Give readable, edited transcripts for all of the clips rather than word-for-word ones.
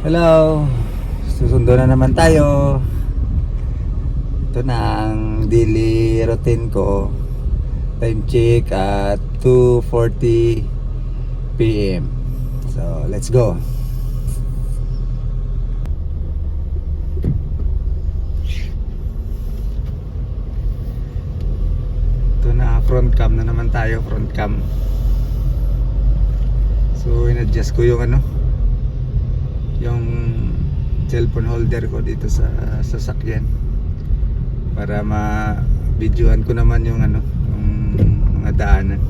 Hello, susundo na naman tayo. Ito na ang daily routine ko. Time check at 2:40 PM. So, let's go. Ito na, front cam na naman tayo, front cam. So, in-adjust ko yung yung cellphone holder ko dito sa sasakyan para ma-videoan ko naman yung yung mga daanan.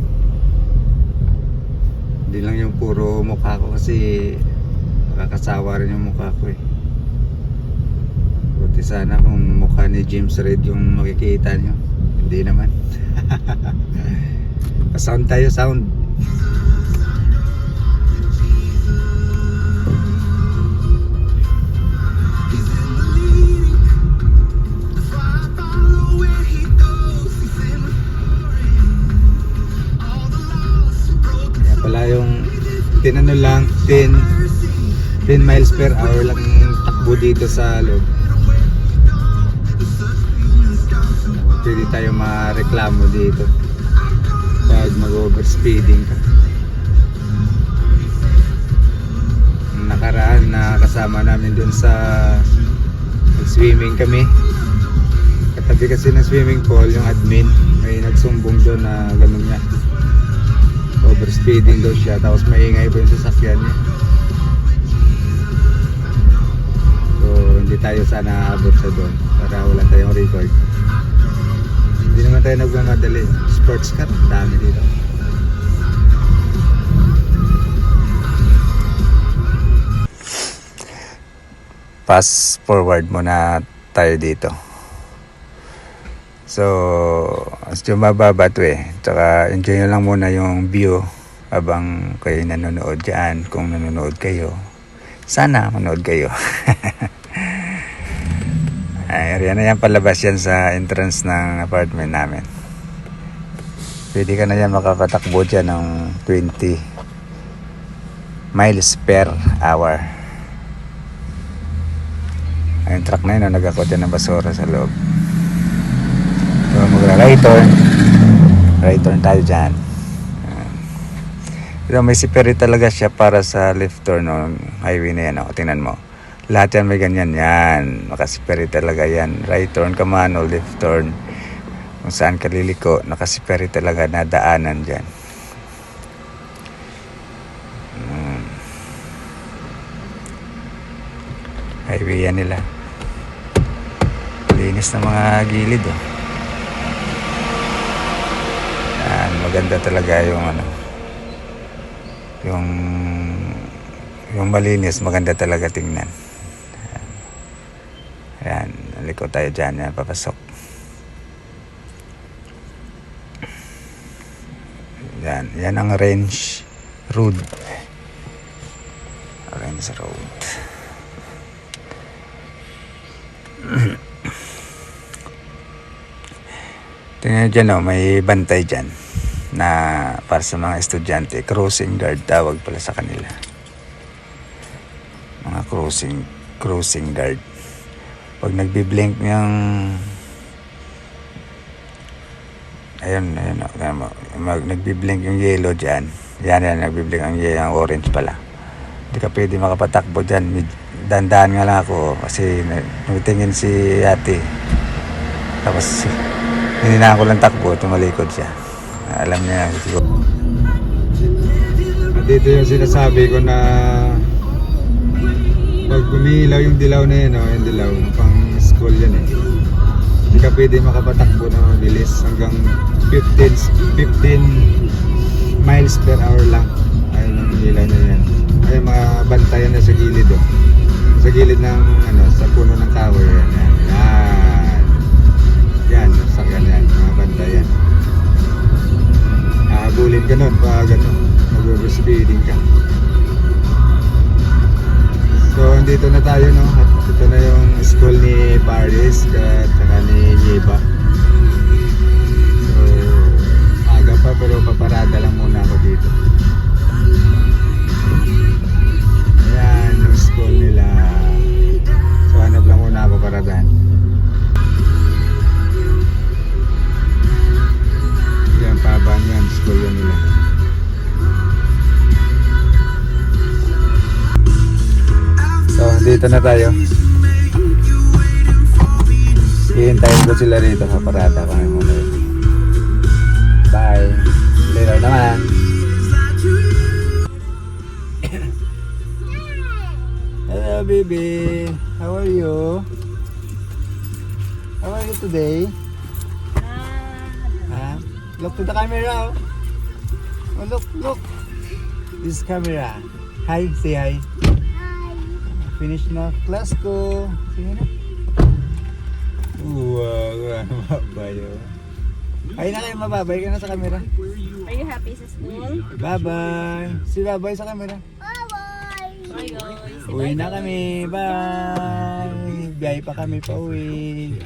Hindi lang yung puro mukha ko kasi nakakasawa rin yung mukha ko eh. Buti sana kung mukha ni James Reid yung makikita nyo. Hindi naman. Pa-sound tayo, sound. Wala yung 10 miles per hour lang yung takbo dito sa loob. Pwede tayo mareklamo dito pag mag-overspeeding ka. Nakaraan na kasama namin dun sa swimming kami. Katabi kasi ng swimming pool yung admin, may nagsumbong doon na ganun nga, overspeeding daw siya, tapos maingay pa yung sasakyan niya. So hindi tayo sana aabot sa doon para wala tayong record. Hindi naman tayo nagmamadali. Sports car, dami dito. Fast forward muna tayo dito. So, mababa to eh. Tsaka enjoy nyo lang muna yung view habang kayo nanonood dyan. Kung nanonood kayo, sana manood kayo. Ay, yan na yan, palabas yan sa entrance ng apartment namin. Pwede ka na yan makakatakbo dyan ng 20 miles per hour. Ay, yung truck na yun, nagakot yan ng basura sa loob. So magra-right turn tayo dyan. Pero may separate talaga siya para sa left turn ng highway na yan. Tingnan mo, lahat yan may ganyan yan, nakasiparate talaga yan. Right turn ka man o left turn, kung saan ka liliko, nakasiparate talaga na daanan dyan. Highway yan nila, linis ng mga gilid oh. Maganda talaga yung malinis, maganda talaga tingnan. Ayan, naliko tayo dyan, yan, papasok. Yan ang Range Road. Range Road. Tingnan dyan oh, may bantay dyan na para sa mga estudyante, crossing guard tawag pala sa kanila, mga crossing guard. Pag nagbi-blink yung ayun nagbi-blink yung yellow dyan, yan nagbi-blink ang yellow, ang orange pala, hindi ka pwede makapatakbo dyan. Dandahan nga lang ako kasi nagtingin si ate, tapos hininaan ko lang takbo, tumalikod siya. Alam niya siguro. Dito yung sinasabi ko na pag umiilaw yung dilaw na yun, yung dilaw pang school yan eh, hindi ka pwede makapatakbo na mabilis hanggang 15 miles per hour lang. Ayun ang ilaw na yan. Ay mga bantayan na sa gilid oh. Sa gilid ng sa puno ng kahoy yan sakyan yan, mga bantayan. Habulin ka nun pag mag-overspeeding ka. So andito na tayo no, at ito na yung school ni Paris at saka ni Nieva. So aga pa pero paparada lang muna ako dito. Ayan yung school nila. dito na tayo. Hihintayin ko sila dito sa parada kami muna. Bye. Later naman. Hello, baby. How are you? How are you today? Look to the camera. Oh, look. This camera. Hi, say hi. Hi. Finish na class ko. Sige na. Wow, mababay. Ay na kayo, mababay ka na sa camera. Are you happy sa school? Bye-bye. Si babay sa camera. Bye-bye. Bye guys. Uwi na kami. Bye. Biyay pa kami pa uwi.